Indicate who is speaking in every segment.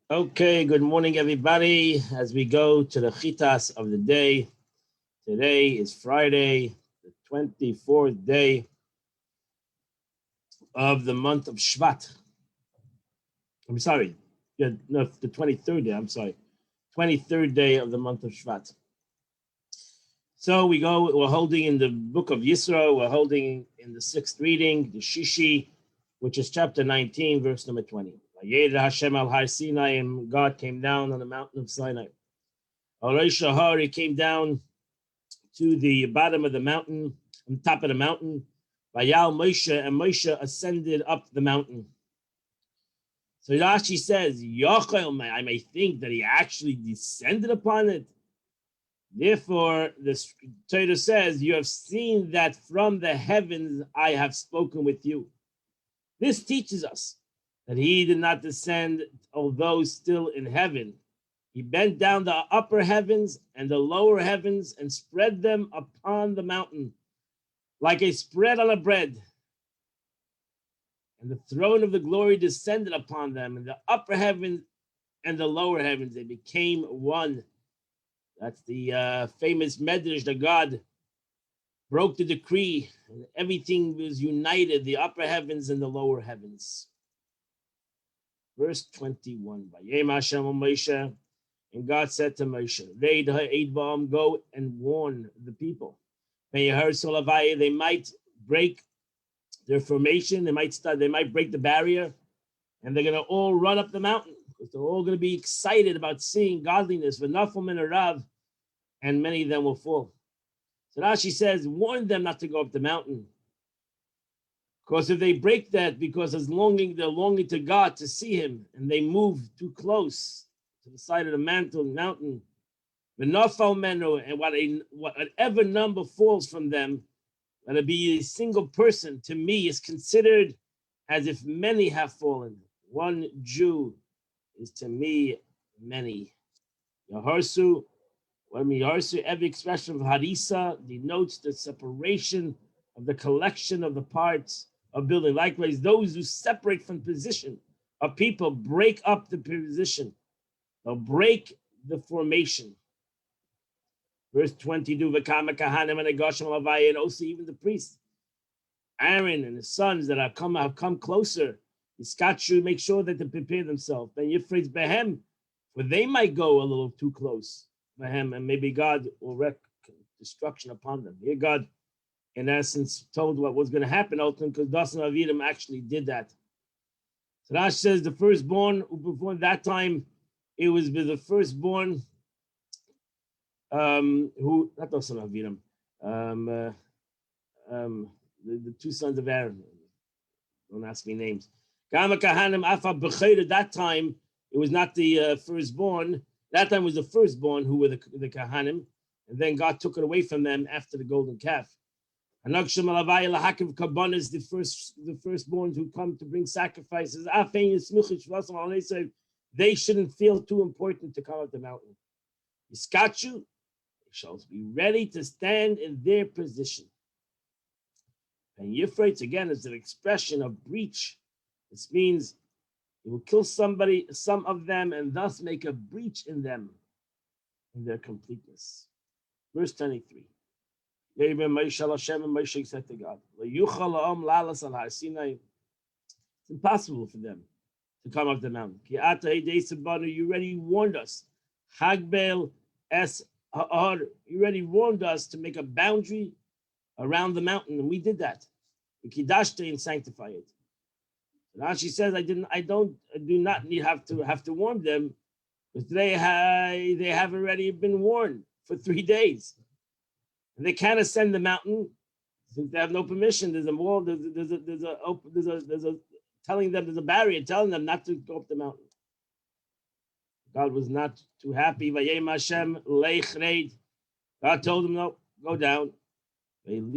Speaker 1: Okay, good morning, everybody. As we go to the chitas of the day, today is Friday, the 24th day of the month of Shvat. I'm sorry, no, the 23rd day, I'm sorry, 23rd day of the month of Shvat. So we're holding in the book of Yisro, we're holding in the sixth reading, the Shishi, which is chapter 19, verse number 20. Hashem al Har Sinai, and God came down on the mountain of Sinai. He came down to the bottom of the mountain, on top of the mountain. Vayal Moshe, and Moshe ascended up the mountain. So Rashi says, I may think that he actually descended upon it. Therefore, the Torah says, you have seen that from the heavens I have spoken with you. This teaches us that he did not descend, although still in heaven. He bent down the upper heavens and the lower heavens and spread them upon the mountain, like a spread on a bread. And the throne of the glory descended upon them, and the upper heavens and the lower heavens, they became one. That's the famous medrash that God broke the decree, and everything was united, the upper heavens and the lower heavens. Verse 21, Vayem Hashem Moshe, and God said to Moshe, go and warn the people. They might break their formation, they might break the barrier, and they're going to all run up the mountain, because they're all going to be excited about seeing godliness, and many of them will fall. So Rashi says, warn them not to go up the mountain. Because if they break that, because they're longing to God to see him, and they move too close to the side of the mountain, and whatever number falls from them, that'll be a single person, to me is considered as if many have fallen. One Jew is to me many. Yaharsu, every expression of harisa denotes the separation of the collection of the parts of building. Likewise, those who separate from position of people break up the position. They'll break the formation. Verse 22, and also even the priests, Aaron and his sons that have come closer, Iskachu, make sure that they prepare themselves. Then Yifritz Behem, for they might go a little too close, Behem, and maybe God will wreak destruction upon them. Here God, in essence, told what was going to happen ultimately, because Dasan Avidim actually did that. So Rashi says the firstborn, before that time, it was the firstborn who, not Dasan Avidim, the two sons of Aaron. Don't ask me names. At that time, it was not the firstborn. That time was the firstborn who were the Kahanim, and then God took it away from them after the golden calf. The firstborns who come to bring sacrifices, they shouldn't feel too important to come up the mountain. Iskachu, they shall be ready to stand in their position. And Yifritz, again, is an expression of breach. This means he will kill somebody, some of them, and thus make a breach in them, in their completeness. Verse 23. Moshe said to God, it's impossible for them to come up the mountain. You already warned us. Hagbel es ha'ar, you already warned us to make a boundary around the mountain, and we did that. We kidashte and sanctify it. Now she says, I do not have to warn them, because they have already been warned for 3 days, and they can't ascend the mountain since they have no permission. There's a wall. There's a telling them, there's a barrier telling them not to go up the mountain. God was not too happy. Vayem Hashem leichreid. God told him, no, go down. And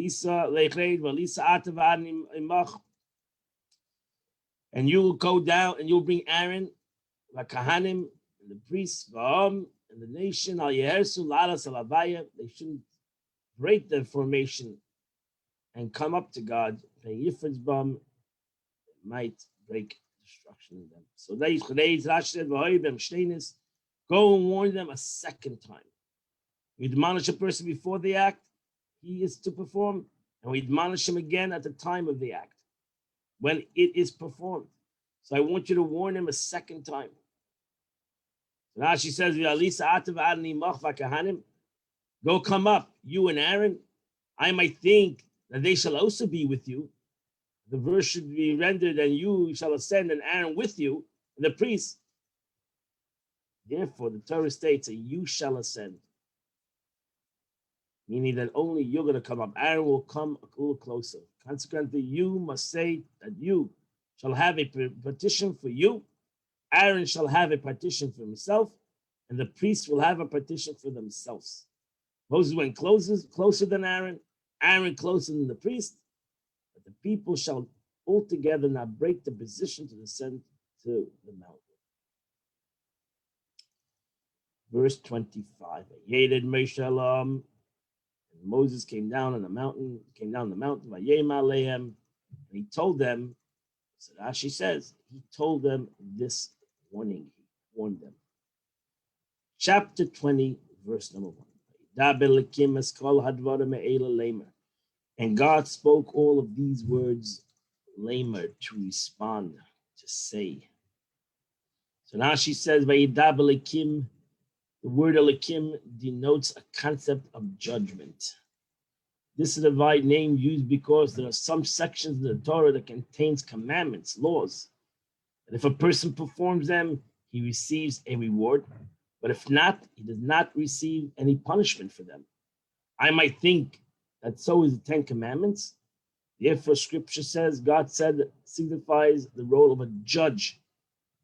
Speaker 1: you will go down and you'll bring Aaron, the Kahanim, and the priests, and the nation, they shouldn't break the formation and come up to God. Might break destruction in them. So Rashi said, go and warn them a second time. We admonish a person before the act he is to perform, and we admonish him again at the time of the act, when it is performed. So I want you to warn him a second time. Rashi says, go come up, you and Aaron. I might think that they shall also be with you. The verse should be rendered, and you shall ascend, and Aaron with you, and the priests. Therefore, the Torah states that you shall ascend, meaning that only you're going to come up. Aaron will come a little closer. Consequently, you must say that you shall have a partition for you, Aaron shall have a partition for himself, and the priests will have a partition for themselves. Moses went closer than Aaron, Aaron closer than the priest, but the people shall altogether not break the position to descend to the mountain. Verse 25. And Moses came down the mountain, and he told them, so Rashi says, he told them this warning, he warned them. Chapter 20, verse number 1. And God spoke all of these words, lamer, to respond, to say. So now she says, the word Elikim denotes a concept of judgment. This is a divine name used because there are some sections of the Torah that contains commandments, laws. And if a person performs them, he receives a reward. But if not, he does not receive any punishment for them. I might think that so is the Ten Commandments. Therefore, Scripture says, God said, signifies the role of a judge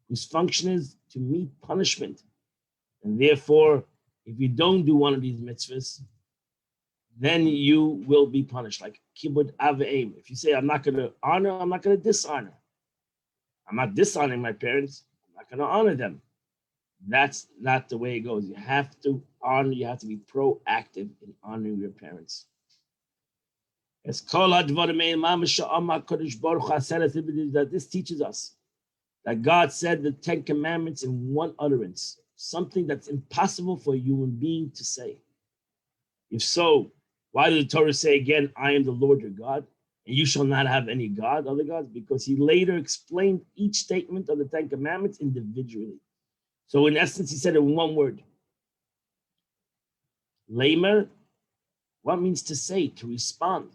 Speaker 1: whose function is to meet punishment. And therefore, if you don't do one of these mitzvahs, then you will be punished, like kibud aveim. If you say, I'm not going to honor, I'm not going to dishonor. I'm not dishonoring my parents. I'm not going to honor them. That's not the way it goes. You have to honor, you have to be proactive in honoring your parents. As that this teaches us that God said the Ten Commandments in one utterance, something that's impossible for a human being to say. If so, why did the Torah say again, I am the Lord your God, and you shall not have any other gods? Because he later explained each statement of the Ten Commandments individually. So in essence, he said it in one word. Lamer, what means to say, to respond?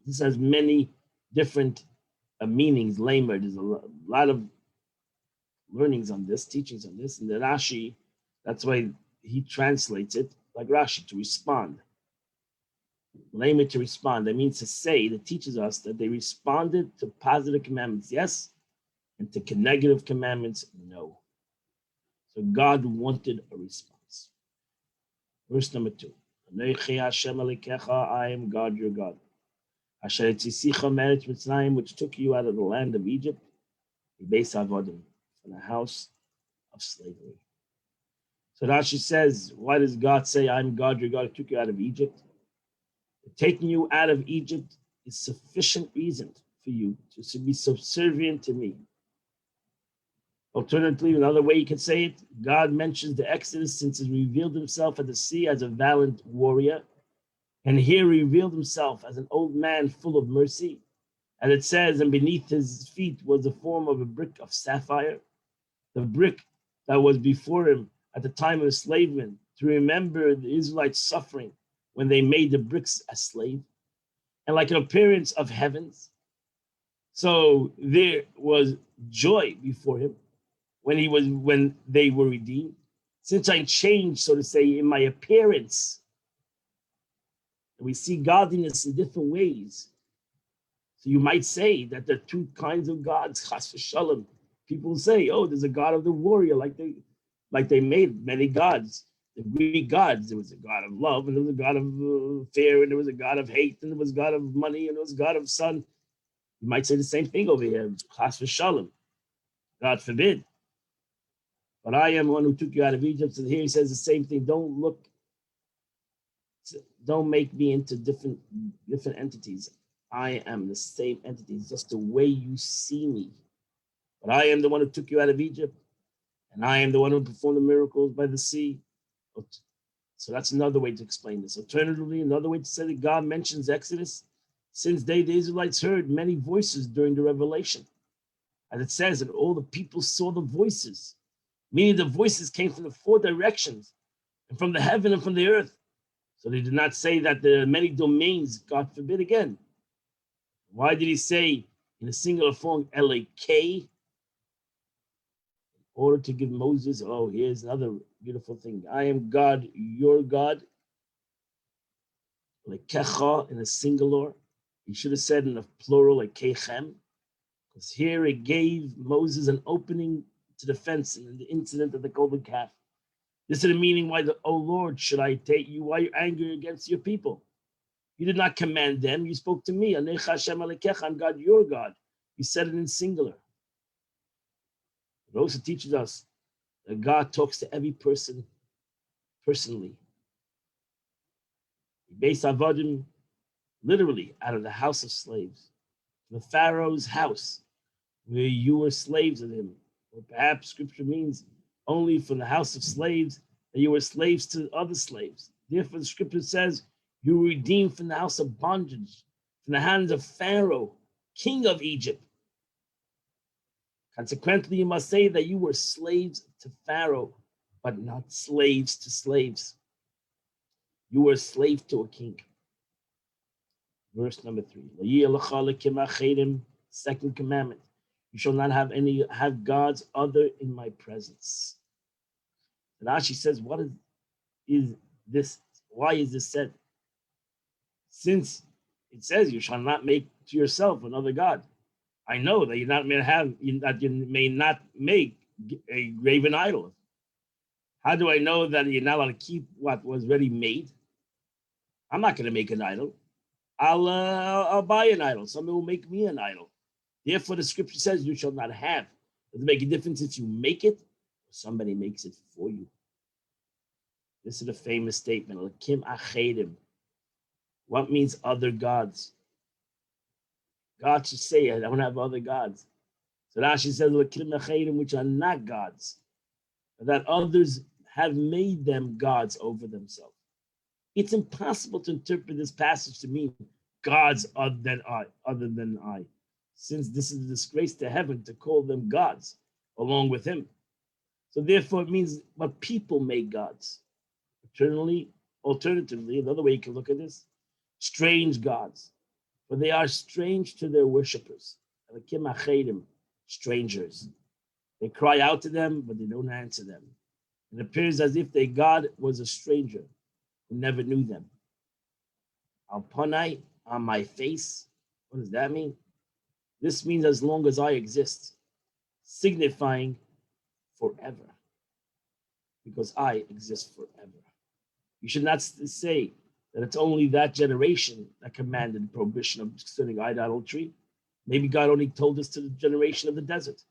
Speaker 1: This has many different meanings, lamer. There's a lot of learnings on this, teachings on this. And the Rashi, that's why he translates it like Rashi, to respond. Lamer, to respond. That means to say, that teaches us that they responded to positive commandments, yes, and to negative commandments, no. So God wanted a response. Verse number 2. I am God, your God. Which took you out of the land of Egypt, from the house of slavery. So Rashi says, why does God say, I'm God, your God, who took you out of Egypt? Taking you out of Egypt is sufficient reason for you to be subservient to me. Alternatively, another way you could say it, God mentions the Exodus since he revealed himself at the sea as a valiant warrior. And here he revealed himself as an old man full of mercy. And it says, and beneath his feet was the form of a brick of sapphire, the brick that was before him at the time of enslavement, to remember the Israelites' suffering when they made the bricks a slave, and like an appearance of heavens. So there was joy before him when they were redeemed. Since I changed, so to say, in my appearance, we see godliness in different ways. So you might say that there are two kinds of gods, chas v'shalom. People say, oh, there's a God of the warrior, like they made many gods. The Greek gods, there was a God of love, and there was a God of fear, and there was a God of hate, and there was a God of money, and there was a God of sun. You might say the same thing over here, chas v'shalom. God forbid. But I am one who took you out of Egypt. So here he says the same thing. Don't make me into different entities. I am the same entity. It's just the way you see me. But I am the one who took you out of Egypt, and I am the one who performed the miracles by the sea. So that's another way to explain this. Alternatively, another way to say that God mentions Exodus, since the Israelites heard many voices during the revelation. As it says, and all the people saw the voices, meaning the voices came from the four directions, and from the heaven and from the earth. So they did not say that there are many domains, God forbid again. Why did he say in a singular form, L-A-K? In order to give Moses, oh, here's another beautiful thing. I am God, your God. Lekecha in a singular. He should have said in a plural, like Kechem. Because here it gave Moses an opening to defense in the incident of the golden calf. This is the meaning why oh Lord, should I take you? Why are you angry against your people? You did not command them. You spoke to me. I'm God, your God. You said it in singular. It also teaches us that God talks to every person personally. Based Avodim, literally out of the house of slaves, the Pharaoh's house, where you were slaves of him. Or perhaps scripture means only from the house of slaves that you were slaves to other slaves. Therefore, the scripture says you were redeemed from the house of bondage, from the hands of Pharaoh, king of Egypt. Consequently, you must say that you were slaves to Pharaoh, but not slaves to slaves. You were a slave to a king. Verse number 3. Second commandment. You shall not have gods other in my presence. And Rashi says, what is this? Why is this said? Since it says you shall not make to yourself another god. I know that you may not make a graven idol. How do I know that you're not allowed to keep what was already made? I'm not going to make an idol. I'll buy an idol. Somebody will make me an idol. Therefore, the scripture says you shall not have. Does it make a difference if you make it or somebody makes it for you? This is a famous statement. Lakim achedim. What means other gods? God should say, I don't have other gods. So Rashi says, Lakim achedim, which are not gods, that others have made them gods over themselves. It's impossible to interpret this passage to mean gods other than I, since this is a disgrace to heaven to call them gods along with him. So therefore it means what people make gods. Alternatively, another way you can look at this, strange gods, for they are strange to their worshippers. Strangers. They cry out to them, but they don't answer them. It appears as if their God was a stranger who never knew them. Alpanai, on my face. What does that mean? This means as long as I exist, signifying forever, because I exist forever. You should not say that it's only that generation that commanded the prohibition of concerning idolatry. Maybe God only told this to the generation of the desert.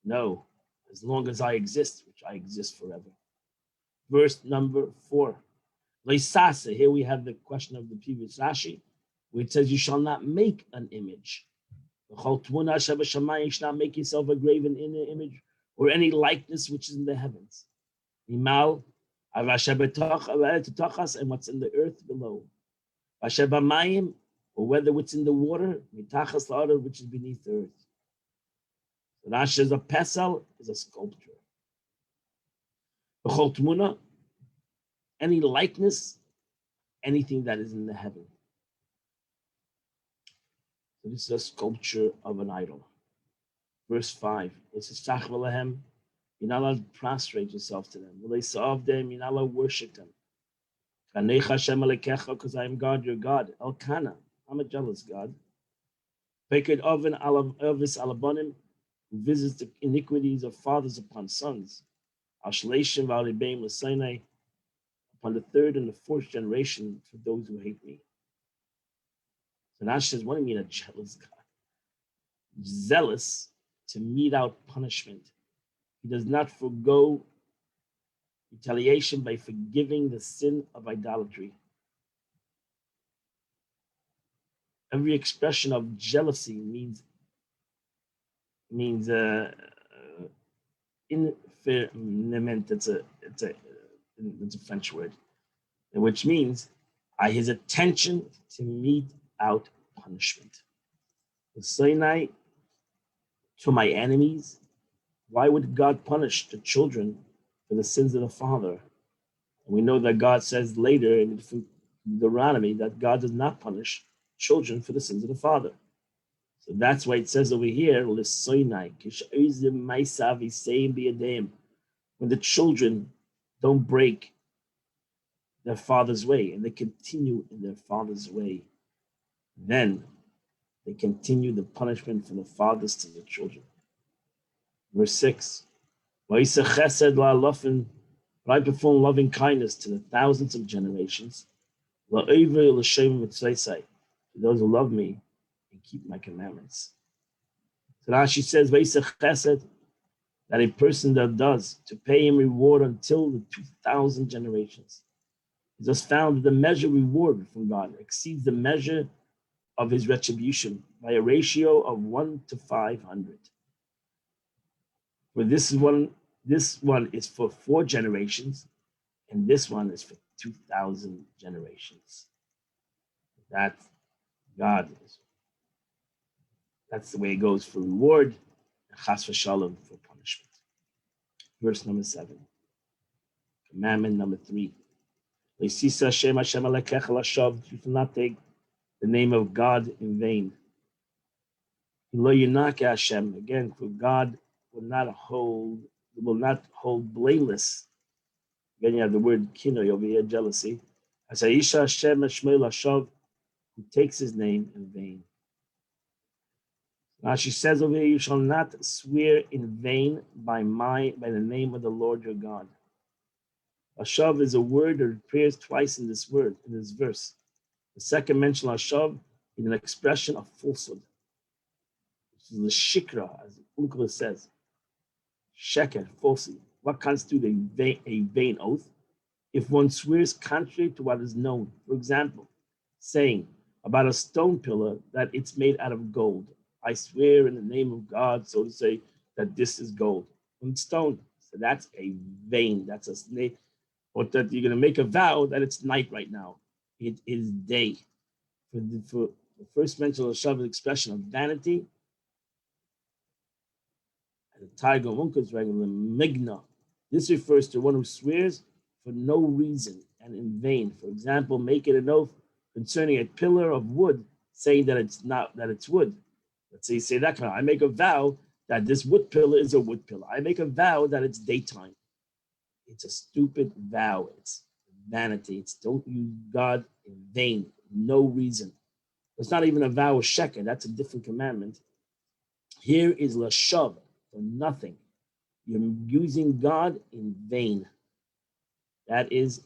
Speaker 1: No, as long as I exist, which I exist forever. Verse number 4. Leisasa, here we have the question of the previous Rashi, where it says, you shall not make an image. You should not make yourself a graven image or any likeness which is in the heavens. And what's in the earth below. Or whether it's in the water, which is beneath the earth. So Rashi is a pesel, is a sculpture. Any likeness, anything that is in the heaven. So this is a sculpture of an idol. Verse 5. It says, you're not allowed to prostrate yourself to them. Will they serve them? You're not allowed to worship them. Because I am God, your God. Elkanah, I'm a jealous God. Peked oven elvis alabonim, who visits the iniquities of fathers upon sons. Ashleishim v'alibeim l'seinai, upon the third and the fourth generation for those who hate me. So Nash says, what do you mean a jealous God? Zealous to mete out punishment. He does not forego retaliation by forgiving the sin of idolatry. Every expression of jealousy means infirmament. It's a French word, which means his attention to mete out punishment. The Sinai to my enemies. Why would God punish the children for the sins of the father? And we know that God says later in Deuteronomy that God does not punish children for the sins of the father. So that's why it says over here, when the children don't break their father's way and they continue in their father's way, then they continue the punishment from the fathers to the children. Verse 6, I perform loving kindness to the thousands of generations, to those who love me and keep my commandments. So now she says, that a person that does to pay him reward until the 2,000 generations. He just found that the measure reward from God exceeds the measure of his retribution by a ratio of 1 to 500. For this one is for 4 generations, and this one is for 2,000 generations. That God is. That's the way it goes for reward, and chas v'shalom for punishment. Verse number 7. Commandment number 3. You shall not take the name of God in vain. Again, for God will not hold blameless. Again, you have the word kinoi over here, jealousy. As Aisha Hashem Shmuel Hashav, who takes his name in vain. Now she says over here, you shall not swear in vain by the name of the Lord your God. Hashav is a word that appears twice in this verse. The second mention of Hashav is an expression of falsehood. This is the shikra, as Unkla says. Sheker, falsely. What constitutes a vain oath? If one swears contrary to what is known. For example, saying about a stone pillar that it's made out of gold. I swear in the name of God, so to say, that this is gold. From stone. So that's a vain. That's a snake. Or that you're going to make a vow that it's night right now. It is day. For the first mention of Shavuot expression of vanity, and the Tiger Munka's regular Migna. This refers to one who swears for no reason and in vain. For example, making an oath concerning a pillar of wood, saying that it's wood. Let's say you say that kind of, I make a vow that this wood pillar is a wood pillar. I make a vow that it's daytime. It's a stupid vow. It's vanity. It's don't use God in vain, no reason. It's not even a vow of sheker. That's a different commandment. Here is lashav, for nothing. You're using God in vain. That is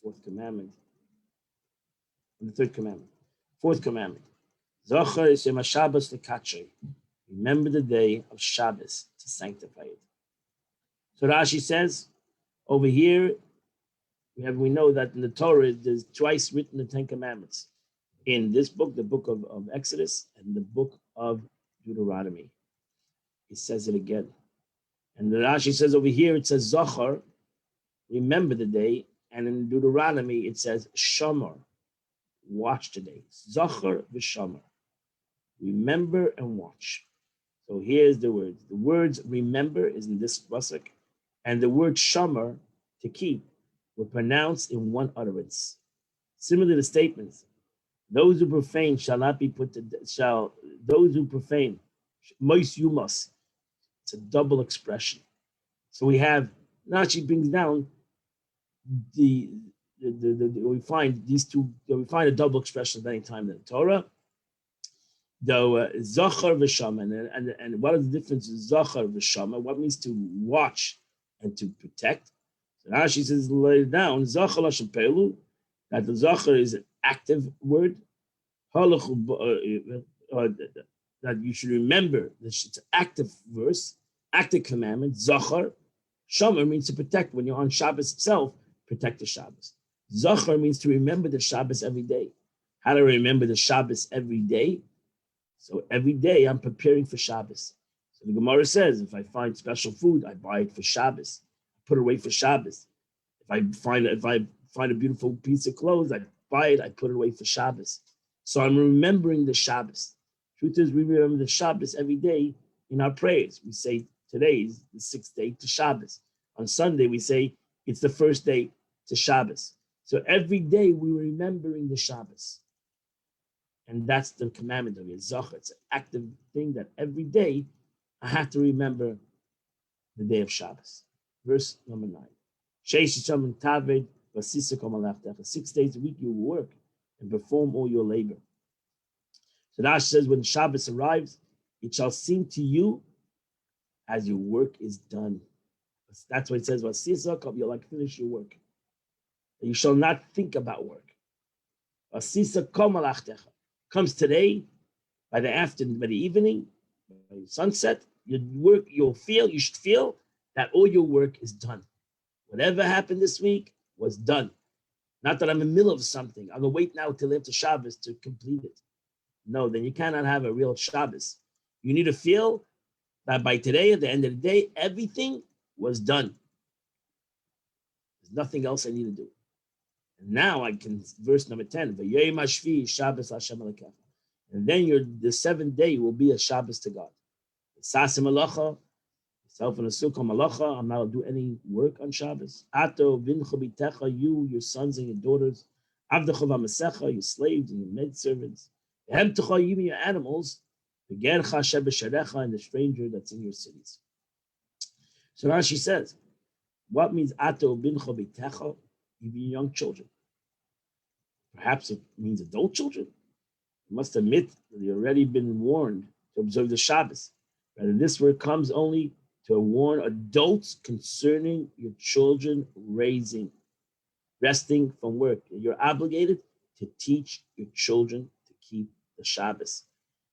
Speaker 1: fourth commandment. And the third commandment. Fourth commandment. Zachar is Yom Shabbos lekatshei. Remember the day of Shabbos to sanctify it. So Rashi says, over here, we know that in the Torah, there's twice written the Ten Commandments. In this book, the book of Exodus, and the book of Deuteronomy. It says it again. And the Rashi says over here, it says Zachar, remember the day. And in Deuteronomy, it says Shomer, watch the day. Zachar v'Shomer, remember and watch. So here's the words. The words remember is in this pasuk, and the word Shomer, to keep, were pronounced in one utterance. Similar to the statements, those who profane shall not be put to those who profane, mois yumas. It's a double expression. So we have, Rashi brings down we find these two, we find a double expression at any time in the Torah. Though Zachar v'Shama, and what is the difference in Zachar v'Shama? What means to watch and to protect? So Rashi says laid down Zachar l'Shem Pelu, that the Zachar is an active word. That you should remember that it's an active verse, active commandment. Zachar, Shomer means to protect. When you're on Shabbos itself, protect the Shabbos. Zachar means to remember the Shabbos every day. How to remember the Shabbos every day? So every day I'm preparing for Shabbos. So the Gemara says, if I find special food, I buy it for Shabbos. I put it away for Shabbos. If I find a beautiful piece of clothes, I buy it, I put it away for Shabbos. So I'm remembering the Shabbos. Truth is, we remember the Shabbos every day in our prayers. We say today is the 6th day to Shabbos. On Sunday, we say it's the first day to Shabbos. So every day we're remembering the Shabbos. And that's the commandment of Yezach. It's an active thing that every day I have to remember the day of Shabbos. Verse number 9. 6 days a week you will work and perform all your labor. So Rashi says, when Shabbos arrives, it shall seem to you as your work is done. That's what it says. You'll like finish your work. You shall not think about work. Comes today, by the afternoon, by the evening, by sunset, you should feel that all your work is done. Whatever happened this week was done. Not that I'm in the middle of something. I'm going to wait now till after Shabbos to complete it. No, then you cannot have a real Shabbos. You need to feel that by today, at the end of the day, everything was done. There's nothing else I need to do. And now I can, verse number 10, Shabbos Hashem Elokecha. And then the 7th day will be a Shabbos to God. Sasim Malacha, self in a sukkah malacha, I'm not allowed to do any work on Shabbos. Ato vincha bitecha, you, your sons and your daughters. Avdecha v'amasecha, your slaves and your maidservants. Hemtecha, even your animals. V'gercha shebesharecha, and the stranger that's in your cities. So now she says, what means ato vincha bitecha? Even young children. Perhaps it means adult children. You must admit that you've already been warned to observe the Shabbos. Rather, this word comes only to warn adults concerning your children resting from work. You're obligated to teach your children to keep the Shabbos.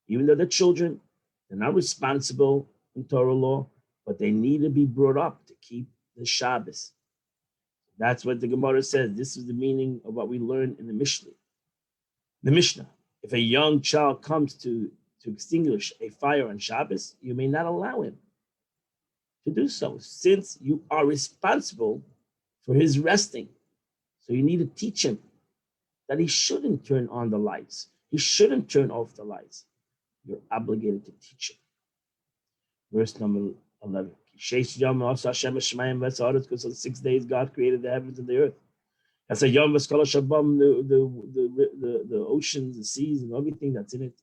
Speaker 1: Even though they're children, they're not responsible in Torah law, but they need to be brought up to keep the Shabbos. That's what the Gemara says. This is the meaning of what we learn in the Mishnah. The Mishnah. If a young child comes to extinguish a fire on Shabbos, you may not allow him to do so, since you are responsible for his resting. So you need to teach him that he shouldn't turn on the lights. He shouldn't turn off the lights. You're obligated to teach him. Verse number 11. Because on 6 days God created the heavens and the earth. That's a yom v'skol shabam, the oceans, the seas, and everything that's in it.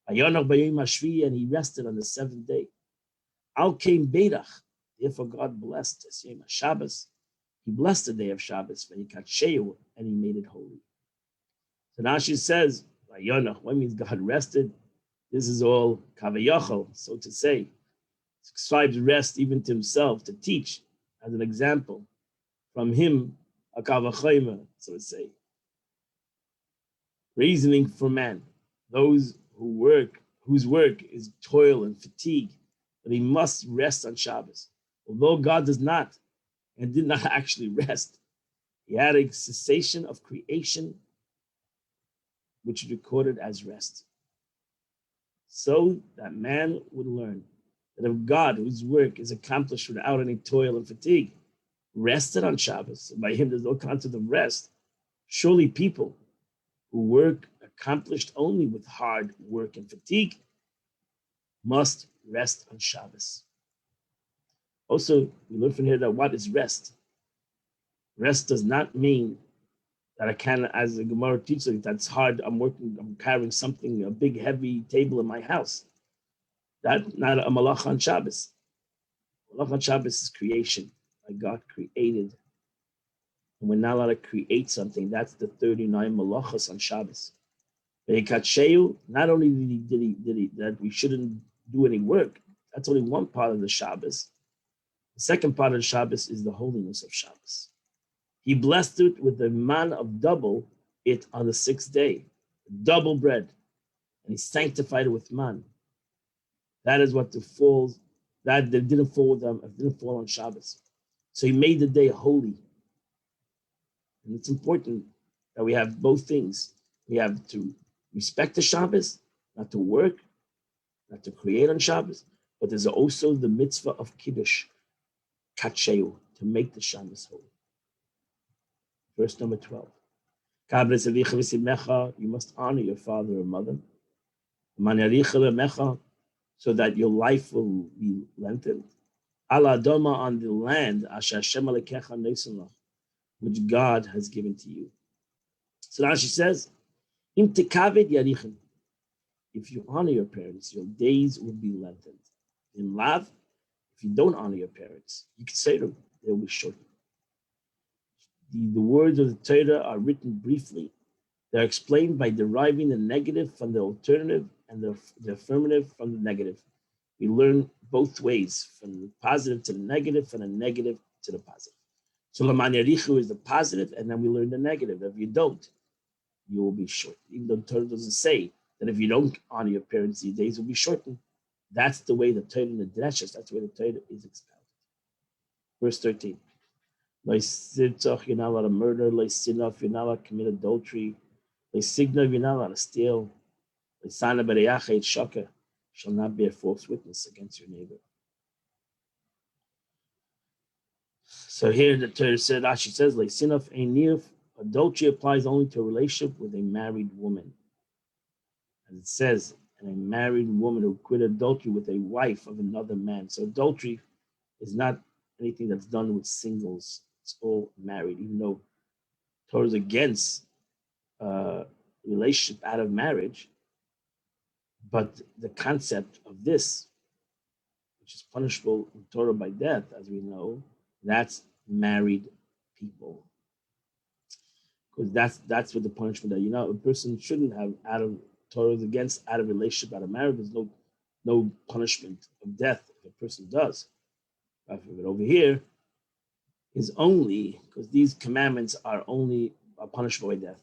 Speaker 1: And he rested on the 7th day. Al came Beirach. Therefore, God blessed Shabbos. He blessed the day of Shabbos, and he made it holy. So now she says, what means God rested? This is all kavayachol, so to say. Scribes rest even to himself to teach as an example. From him, a kavachayma, so to say. Reasoning for man, those whose work is toil and fatigue, that he must rest on Shabbos. Although God does not and did not actually rest, he had a cessation of creation, which is recorded as rest. So that man would learn that if God, whose work is accomplished without any toil and fatigue, rested on Shabbos, and by him there's no concept of rest, surely people who work accomplished only with hard work and fatigue must rest on Shabbos. Also, we learn from here that what is rest? Rest does not mean that I can, as the Gemara teaches, that's hard, I'm carrying something, a big heavy table in my house. That's not a malach on Shabbos. Malach on Shabbos is creation, like God created. And we're not allowed to create something. That's the 39 malachas on Shabbos. Not only did he that we shouldn't do any work, that's only one part of the Shabbos. The second part of the Shabbos is the holiness of Shabbos. He blessed it with the man of double it on the 6th day, double bread, and he sanctified it with man. That is what that didn't fall on Shabbos. So he made the day holy. And it's important that we have both things. We have to respect the Shabbos, not to work, not to create on Shabbos, but there's also the mitzvah of Kiddush, Kacheu, to make the Shabbos holy. Verse number 12. You must honor your father and mother, so that your life will be lengthened. Ala Adoma, on the land, which God has given to you. So Rashi says, Im tekavid yarichem. If you honor your parents, your days will be lengthened. In Lav, if you don't honor your parents, you can say to them, they will be shortened. The words of the Torah are written briefly. They're explained by deriving the negative from the alternative and the affirmative from the negative. We learn both ways, from the positive to the negative, from the negative to the positive. So Laman Yarichu is the positive, and then we learn the negative. If you don't, you will be short. Even though the Torah doesn't say that if you don't honor your parents, your days will be shortened. That's the way the Torah in the Dreshus, that's the way the Torah is expounded. Verse 13. You're not allowed to murder. You're not allowed to commit adultery. You're not allowed to steal. Shall not bear false witness against your neighbor. So here the Torah said, Rashi says, adultery applies only to a relationship with a married woman. As it says, and a married woman who quit adultery with a wife of another man. So adultery is not anything that's done with singles. It's all married, even though Torah is against relationship out of marriage. But the concept of this, which is punishable in Torah by death, as we know, that's married people. Because that's what the punishment that, a person shouldn't have out of Torah is against out of relationship, out of marriage. There's no punishment of death if a person does. But over here is only because these commandments are only punishable by death.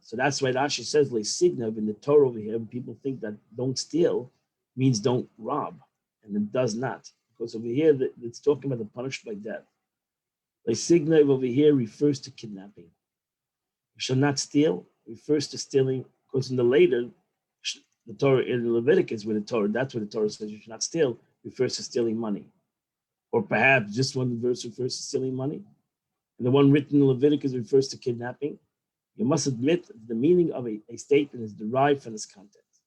Speaker 1: So that's why Rashi says Leisignov in the Torah over here. People think that don't steal means don't rob, and it does not. Because over here it's talking about the punishment by death. Leisignov over here refers to kidnapping. You shall not steal refers to stealing, because in the Torah in Leviticus, where the Torah, that's where the Torah says you should not steal, refers to stealing money. Or perhaps just one verse refers to stealing money. And the one written in Leviticus refers to kidnapping. You must admit the meaning of a statement is derived from this context.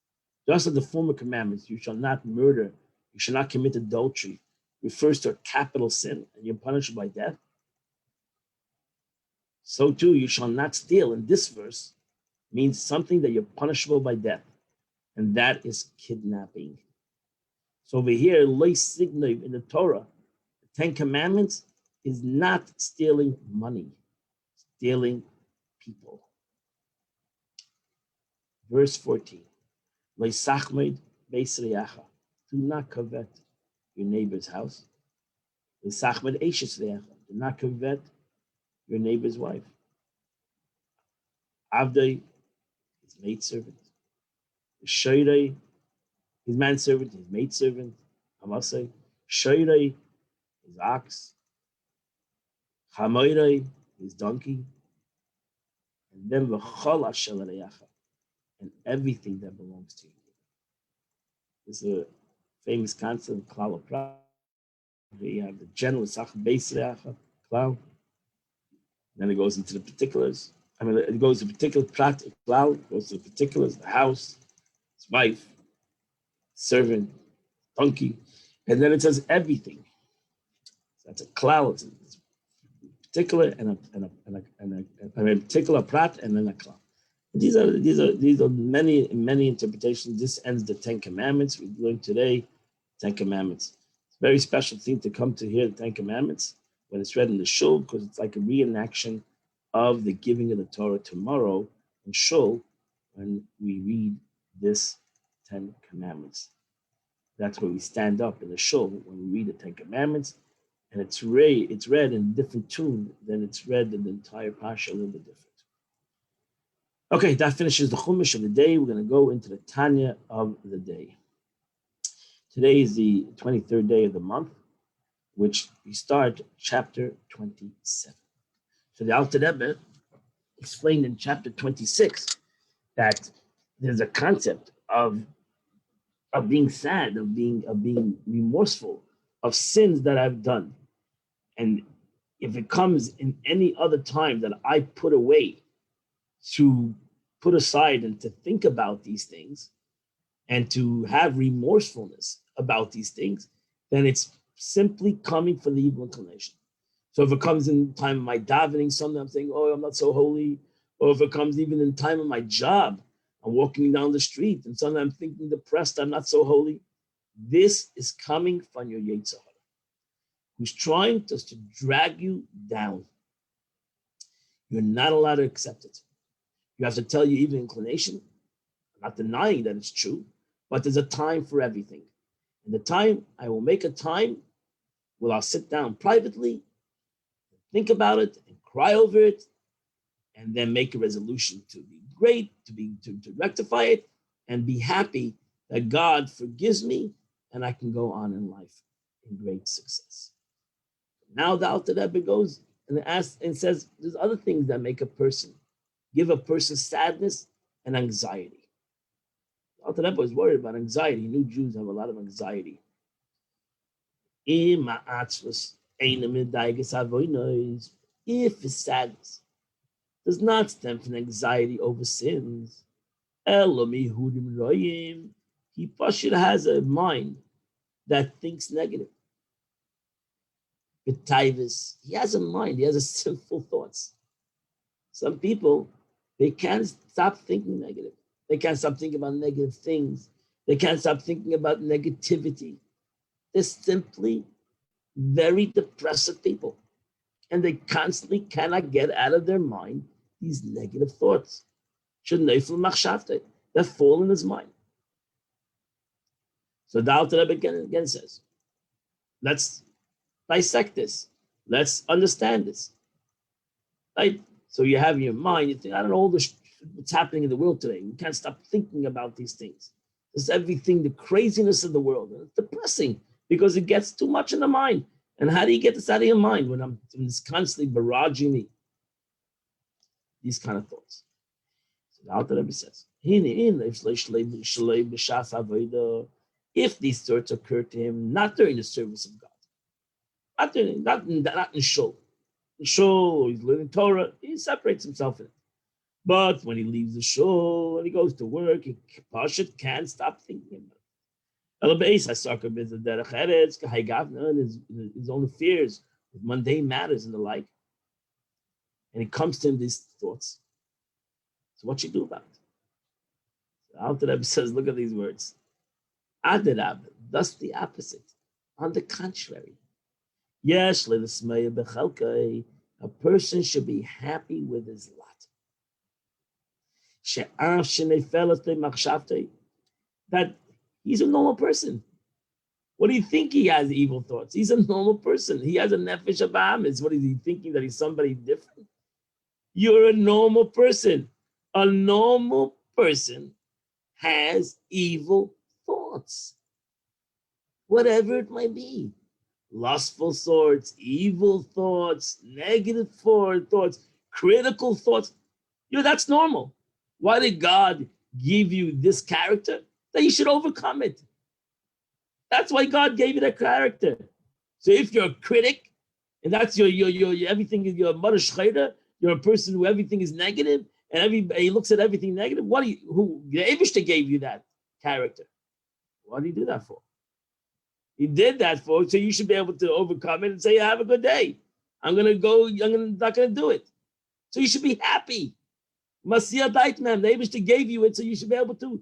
Speaker 1: Just as the former commandments, you shall not murder, you shall not commit adultery, refers to a capital sin and you're punished by death. So too, you shall not steal in this verse means something that you're punishable by death, and that is kidnapping. So over here, in the Torah, the 10 Commandments is not stealing money, stealing people. Verse 14. Do not covet your neighbor's house. Do not covet your neighbor's wife. Avdei, his maidservant. Shoirei, his manservant, his maidservant. Hamasai. Shoirei, his ox. Chamoirei, his donkey. And then v'chol asher l'reacha, and everything that belongs to you. This is a famous concept of klal prat. You have the general sach beis reacha, klal. Then it goes into the particulars. It goes to particular prat, klal, goes to the particulars, the house, his wife, servant, donkey, and then it says everything. So that's a klal. It's particular and a particular prat, and then a klal. These are many interpretations. This ends the 10 Commandments. We learned today 10 Commandments. It's a very special thing to come to hear the 10 Commandments when it's read in the shul, because it's like a reenaction of the giving of the Torah tomorrow in shul when we read this 10 Commandments. That's where we stand up in the shul when we read the 10 Commandments, and it's read in a different tune than it's read in the entire Pasha, a little bit different. Okay, that finishes the Chumash of the day. We're going to go into the Tanya of the day. Today is the 23rd day of the month, which we start chapter 27. So the Alter Rebbe explained in chapter 26 that there's a concept of of being sad, of being remorseful, of sins that I've done. And if it comes in any other time that I put away to put aside and to think about these things and to have remorsefulness about these things, then it's simply coming from the evil inclination. So if it comes in time of my davening, something I'm saying, oh, I'm not so holy, or if it comes even in time of my job, I'm walking down the street and suddenly I'm thinking depressed, I'm not so holy. This is coming from your Yetzer Hara, who's trying just to drag you down. You're not allowed to accept it. You have to tell your evil inclination. I'm not denying that it's true, but there's a time for everything. And the time, I will make a time where I'll sit down privately, think about it, and cry over it, and then make a resolution to be great, to rectify it, and be happy that God forgives me and I can go on in life in great success. Now the Alter Rebbe goes and asks and says there's other things that make a person, give a person sadness and anxiety. The Alter Rebbe was worried about anxiety. He knew Jews have a lot of anxiety. If his sadness does not stem from anxiety over sins, he has a mind that thinks negative. He has a mind, he has a sinful thoughts. Some people, they can't stop thinking negative. They can't stop thinking about negative things. They can't stop thinking about negativity. They're simply very depressive people. And they constantly cannot get out of their mind these negative thoughts. That fall in his mind. So the Alter Rebbe again says, let's dissect this. Let's understand this. Right? So you have in your mind, you think, I don't know what's happening in the world today. You can't stop thinking about these things. There's everything, the craziness of the world. And it's depressing because it gets too much in the mind. And how do you get this out of your mind when it's constantly barraging me? These kind of thoughts. So the Alter Rebbe says, if these thoughts occur to him not during the service of God, not in shul. In shul, he's learning Torah, he separates himself in it. But when he leaves the shul and he goes to work, he can't stop thinking about it. His own fears, with mundane matters and the like. And it comes to him these thoughts. So what you do about it? The Alter Rebbe says, look at these words. Adarab, thus the opposite. On the contrary, yes, a person should be happy with his lot. That he's a normal person. What do you think he has evil thoughts? He's a normal person. He has a nefesh abamis. What is he thinking, that he's somebody different? You're a normal person. A normal person has evil thoughts, whatever it might be. Lustful thoughts, evil thoughts, negative thoughts, critical thoughts. That's normal. Why did God give you this character? That you should overcome it. That's why God gave you that character. So if you're a critic, and that's your everything is your mother shcheda, you're a person who everything is negative, and everybody looks at everything negative. Who the Eibishter gave you that character? What did he do that for? He did that for, so you should be able to overcome it and say, have a good day. I'm not gonna do it. So you should be happy. Masiyah Daitman, the Eibishter gave you it, so you should be able to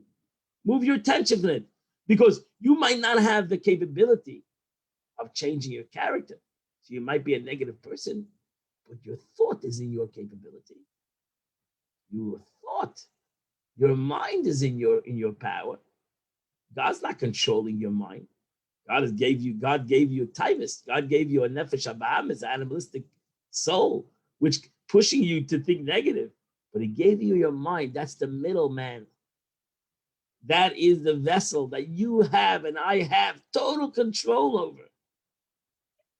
Speaker 1: move your attention from it. Because you might not have the capability of changing your character. So you might be a negative person, but your thought is in your capability. Your thought, your mind is in your power. God's not controlling your mind. God gave you a tivus. God gave you a nefesh abamis, animalistic soul, which pushing you to think negative. But he gave you your mind. That's the middleman. That is the vessel that you have and I have total control over.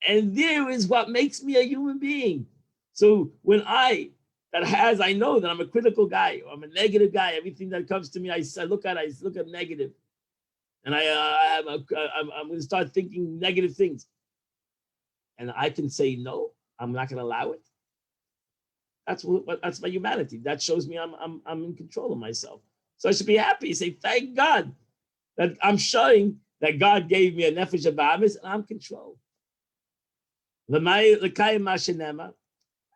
Speaker 1: And there is what makes me a human being. So when I know that I'm a critical guy, or I'm a negative guy, everything that comes to me, I look at negative. and I'm going to start thinking negative things, and I can say no, I'm not going to allow it. That's my humanity. That shows me I'm in control of myself. So I should be happy. Say thank God that I'm showing that God gave me a nefesh abamis and I'm controlled.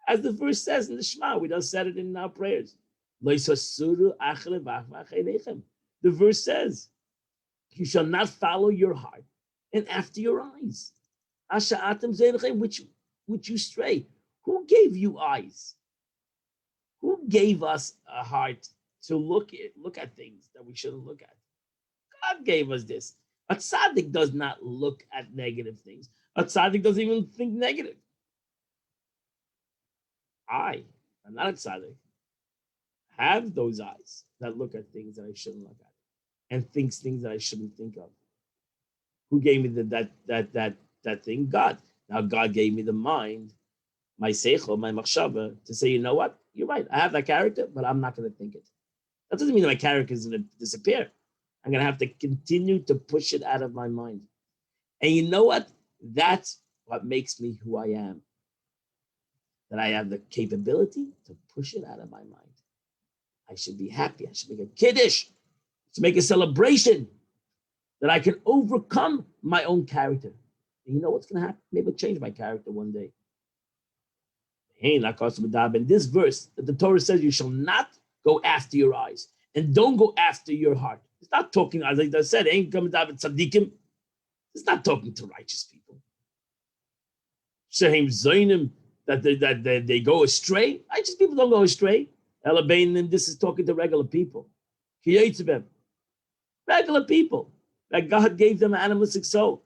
Speaker 1: As the verse says in the Shema, we just said it in our prayers. The verse says, you shall not follow your heart and after your eyes. Which you stray. Who gave you eyes? Who gave us a heart to look at things that we shouldn't look at? God gave us this. A tzaddik does not look at negative things. A tzaddik doesn't even think negative. I'm not a tzaddik, have those eyes that look at things that I shouldn't look at and thinks things that I shouldn't think of. Who gave me that thing? God. Now God gave me the mind, my seichel, my machshava, to say, you know what? You're right. I have that character, but I'm not going to think it. That doesn't mean that my character is going to disappear. I'm going to have to continue to push it out of my mind. And you know what? That's what makes me who I am. That I have the capability to push it out of my mind. I should be happy. I should make a kiddush. To make a celebration that I can overcome my own character. And you know what's going to happen? Maybe I'll change my character one day. In this verse, the Torah says you shall not go after your eyes and don't go after your heart. It's not talking, as I said, ain't coming down with tzaddikim. It's not talking to righteous people. Shehem zaynim, that they go astray. Righteous people don't go astray. Elabain, this is talking to regular people. Regular people that God gave them animalistic soul.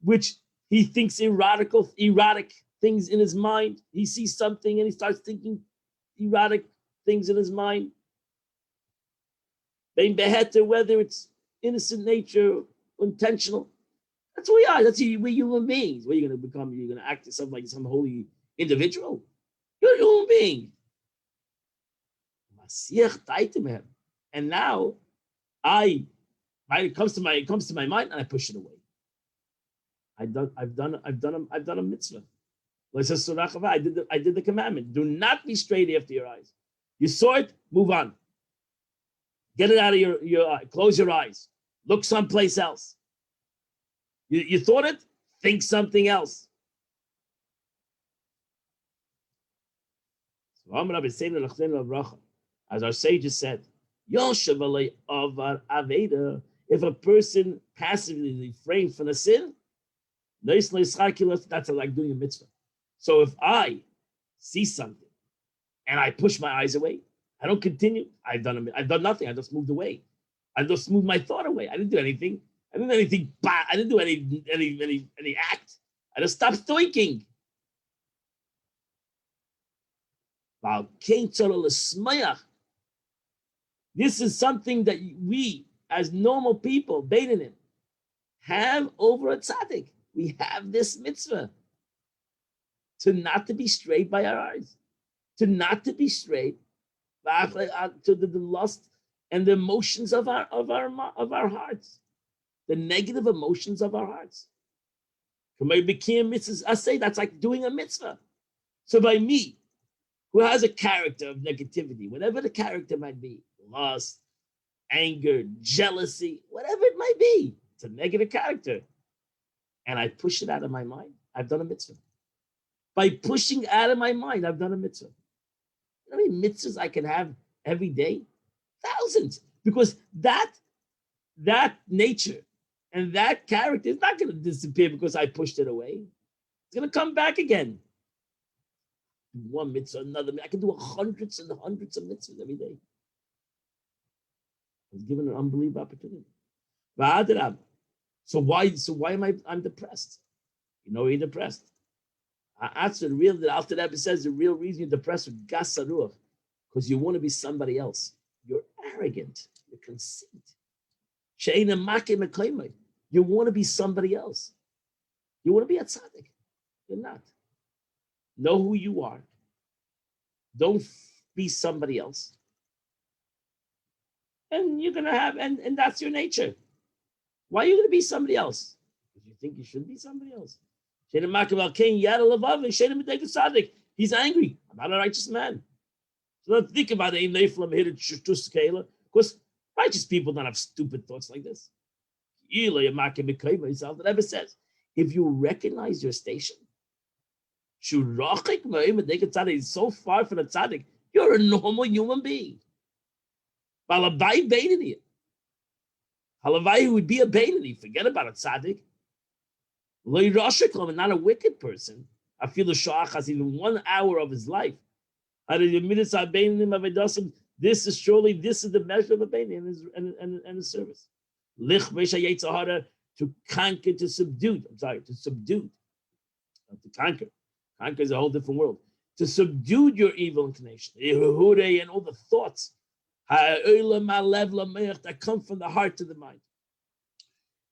Speaker 1: Which he thinks erotic things in his mind. He sees something and he starts thinking erotic things in his mind. Whether it's innocent nature or intentional. That's who we are. We're human beings. What are you going to become? You're going to act as something like some holy individual. You're a human being. And now it comes to my mind and I push it away. I've done a mitzvah. I did the commandment. Do not be straight after your eyes. You saw it, move on. Get it out of your eye. Close your eyes. Look someplace else. You thought it? Think something else. As our sages said, if a person passively refrains from a sin, that's like doing a mitzvah. So if I see something and I push my eyes away, I don't continue. I've done nothing. I just moved away. I just moved my thought away. I didn't do anything. I didn't do anything bad. I didn't do any act. I just stopped thinking. This is something that we, as normal people, Beinanim, have over a tzaddik. We have this mitzvah to not to be strayed by our eyes, to not to be strayed to the lust and the emotions of our hearts, the negative emotions of our hearts. I say that's like doing a mitzvah. So by me, who has a character of negativity, whatever the character might be, lust, anger, jealousy, whatever it might be, it's a negative character. And I push it out of my mind, I've done a mitzvah. By pushing out of my mind, I've done a mitzvah. You know how many mitzvahs I can have every day? Thousands. Because that nature and that character is not going to disappear because I pushed it away. It's going to come back again. One mitzvah, another. I can do hundreds and hundreds of mitzvahs every day. I was given an unbelievable opportunity. So why am I'm depressed? You know you're depressed. After that it says the real reason you're depressed with gas saruach, because you want to be somebody else. You're arrogant. You're conceit. You want to be somebody else. You want to be a tzaddik. You're not. Know who you are. Don't be somebody else. and you're gonna have, and that's your nature. Why are you gonna be somebody else? Because you think you should be somebody else. He's angry. I'm not a righteous man. So don't think about it. Because righteous people don't have stupid thoughts like this. The Rebbe says, if you recognize your station, is so far from the tzaddik, you're a normal human being. Halavai would be a Bainani. Forget about a tzaddik. Not a wicked person. I feel the shach has even 1 hour of his life. This is surely the measure of a Bainani and his service. To conquer, to subdue. I'm sorry, to subdue. Not to conquer. Conquer is a whole different world. To subdue your evil inclination and all the thoughts that come from the heart to the mind.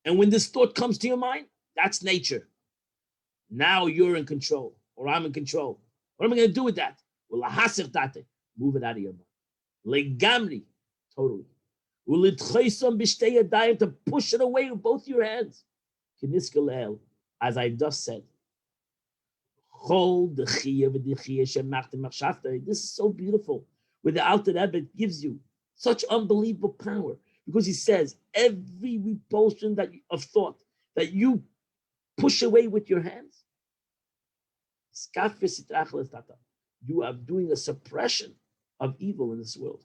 Speaker 1: And when this thought comes to your mind, that's nature. Now you're in control, or I'm in control. What am I going to do with that? Well, move it out of your mind. Legamri, totally. To push it away with both your hands. As I just said. This is so beautiful, where the Alter Rebbe gives you such unbelievable power, because he says every repulsion of thought that you push away with your hands, you are doing a suppression of evil in this world.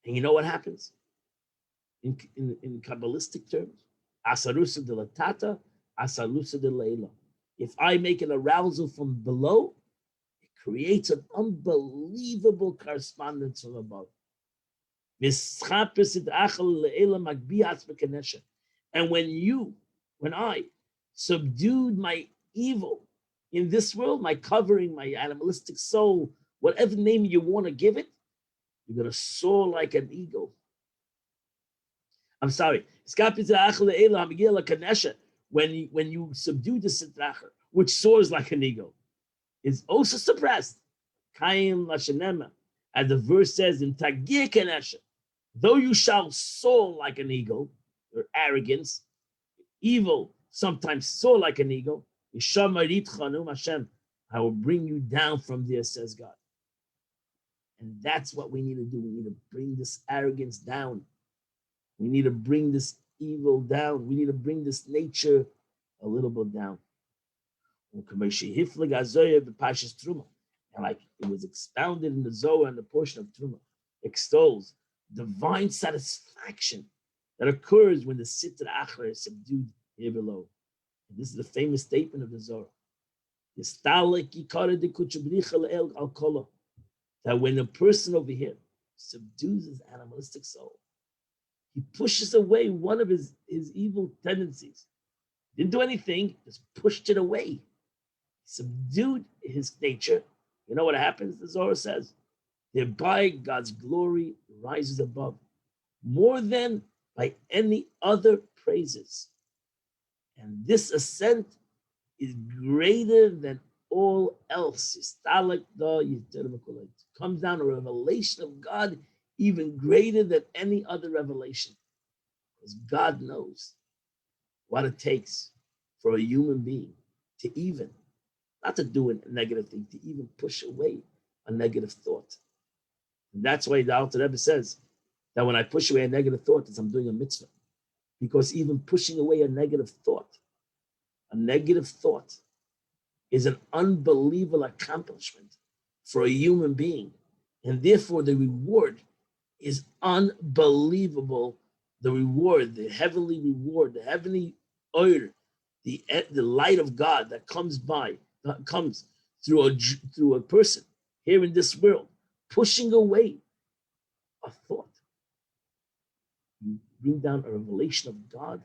Speaker 1: And you know what happens? In Kabbalistic terms, asarusa de la tata, asarusa de leila. If I make an arousal from below, it creates an unbelievable correspondence from above. And when I subdued my evil in this world, my covering, my animalistic soul, whatever name you want to give it, you're going to soar like an eagle. I'm sorry. When you subdue the sitracher, which soars like an eagle, is also suppressed. As the verse says in Tagir Kenesha, though you shall soar like an eagle, or arrogance, evil sometimes soar like an eagle, I will bring you down from there, says God. And that's what we need to do. We need to bring this arrogance down. We need to bring this evil down. We need to bring this nature a little bit down. And like it was expounded in the Zohar and the portion of Truma, extols divine satisfaction that occurs when the Sitra Achra is subdued here below. And this is the famous statement of the Zohar. That when a person over here subdues his animalistic soul, he pushes away one of his evil tendencies. Didn't do anything, just pushed it away. He subdued his nature. You know what happens, the Zohar says? Thereby God's glory rises above, more than by any other praises. And this ascent is greater than all else. It comes down a revelation of God even greater than any other revelation. Because God knows what it takes for a human being to even, not to do a negative thing, to even push away a negative thought. And that's why the Alter Rebbe says that when I push away a negative thought, it's I'm doing a mitzvah. Because even pushing away a negative thought is an unbelievable accomplishment for a human being. And therefore the reward is unbelievable. The reward, the heavenly reward, the heavenly oil, the light of God that comes through a person here in this world, pushing away a thought. You bring down a revelation of God,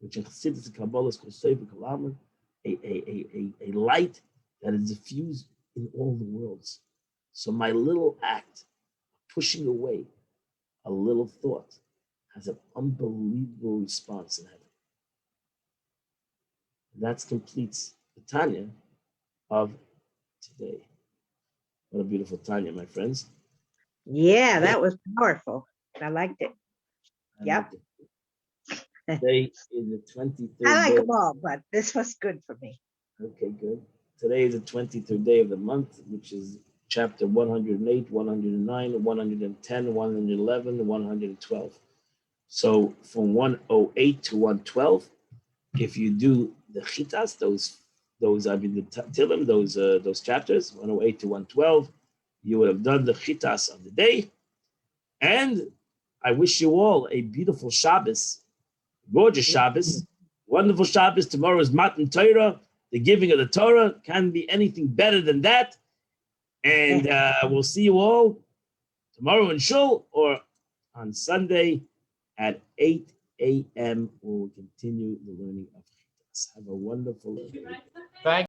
Speaker 1: which in Chassidus and Kabbalah is called Sefer Kalaman, a light that is diffused in all the worlds. So my little act, pushing away a little thought, has an unbelievable response in heaven. And that completes the Tanya of today. What a beautiful Tanya, my friends.
Speaker 2: Yeah, that was powerful. I liked it.
Speaker 1: I
Speaker 2: Yep.
Speaker 1: like it. Today is the 23rd
Speaker 2: I like
Speaker 1: day.
Speaker 2: them all, but this was good for me.
Speaker 1: Okay, good. Today is the 23rd day of the month, which is chapter 108, 109, 110, 111, 112. So from 108 to 112, if you do the chitas, those I mean the tilim, those chapters, 108 to 112, you would have done the chitas of the day. And I wish you all a beautiful Shabbos, gorgeous Shabbos, wonderful Shabbos. Tomorrow is Matan Torah, the giving of the Torah. Can't be anything better than that. And we'll see you all tomorrow in Shul or on Sunday at 8 a.m. We'll continue the learning of Chitas. Have a wonderful day.
Speaker 3: Thank